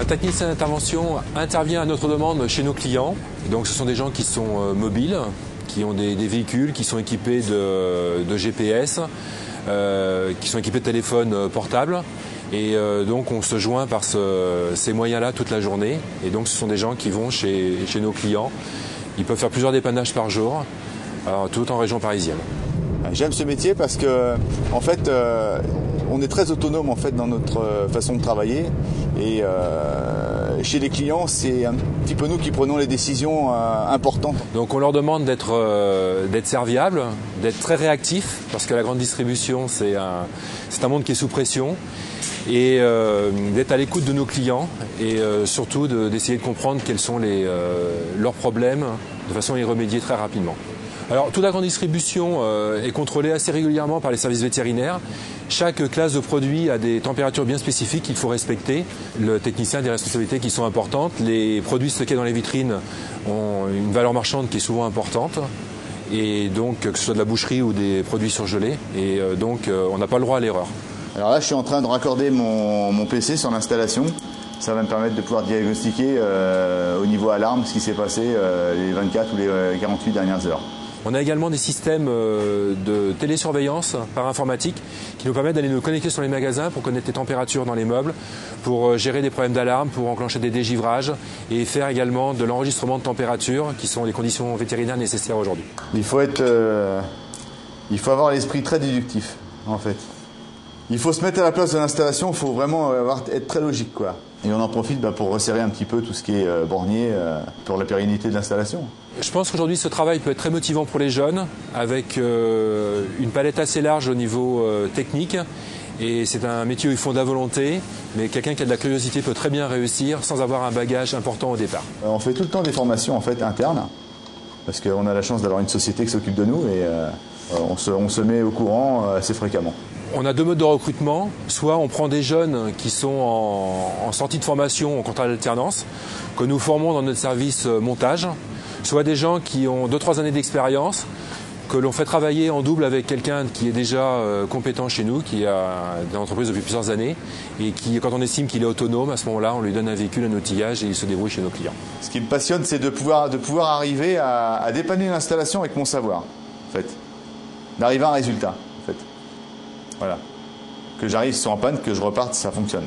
technicien d'intervention intervient à notre demande chez nos clients. Donc ce sont des gens qui sont mobiles, qui ont des véhicules, qui sont équipés de GPS, qui sont équipés de téléphones portables. Et donc on se joint par ces moyens-là toute la journée. Et donc ce sont des gens qui vont chez nos clients. Ils peuvent faire plusieurs dépannages par jour, tout en région parisienne. J'aime ce métier parce que, en fait, on est très autonome en fait dans notre façon de travailler. Et chez les clients, c'est un petit peu nous qui prenons les décisions importantes. Donc on leur demande d'être serviables, d'être très réactifs, parce que la grande distribution, c'est un monde qui est sous pression. Et d'être à l'écoute de nos clients et surtout d'essayer de comprendre quels sont leurs problèmes de façon à y remédier très rapidement. Alors toute la grande distribution est contrôlée assez régulièrement par les services vétérinaires. Chaque classe de produits a des températures bien spécifiques qu'il faut respecter. Le technicien a des responsabilités qui sont importantes. Les produits stockés dans les vitrines ont une valeur marchande qui est souvent importante. Et donc que ce soit de la boucherie ou des produits surgelés. Et donc on n'a pas le droit à l'erreur. Alors là, je suis en train de raccorder mon PC sur l'installation. Ça va me permettre de pouvoir diagnostiquer au niveau alarme ce qui s'est passé les 24 ou les 48 dernières heures. On a également des systèmes de télésurveillance par informatique qui nous permettent d'aller nous connecter sur les magasins pour connaître les températures dans les meubles, pour gérer des problèmes d'alarme, pour enclencher des dégivrages et faire également de l'enregistrement de température qui sont les conditions vétérinaires nécessaires aujourd'hui. Il faut avoir l'esprit très déductif en fait. Il faut se mettre à la place de l'installation, il faut vraiment être très logique, quoi. Et on en profite pour resserrer un petit peu tout ce qui est bornier pour la pérennité de l'installation. Je pense qu'aujourd'hui ce travail peut être très motivant pour les jeunes, avec une palette assez large au niveau technique. Et c'est un métier où il faut de la volonté, mais quelqu'un qui a de la curiosité peut très bien réussir sans avoir un bagage important au départ. On fait tout le temps des formations en fait internes, parce qu'on a la chance d'avoir une société qui s'occupe de nous et on se met au courant assez fréquemment. On a deux modes de recrutement. Soit on prend des jeunes qui sont en sortie de formation en contrat d'alternance, que nous formons dans notre service montage, soit des gens qui ont 2-3 années d'expérience, que l'on fait travailler en double avec quelqu'un qui est déjà compétent chez nous, qui a dans l'entreprise depuis plusieurs années, et qui, quand on estime qu'il est autonome, à ce moment-là, on lui donne un véhicule, un outillage et il se débrouille chez nos clients. Ce qui me passionne, c'est de pouvoir arriver à dépanner l'installation avec mon savoir, en fait. D'arriver à un résultat, en fait. Voilà. Que j'arrive sur en panne, que je reparte, ça fonctionne.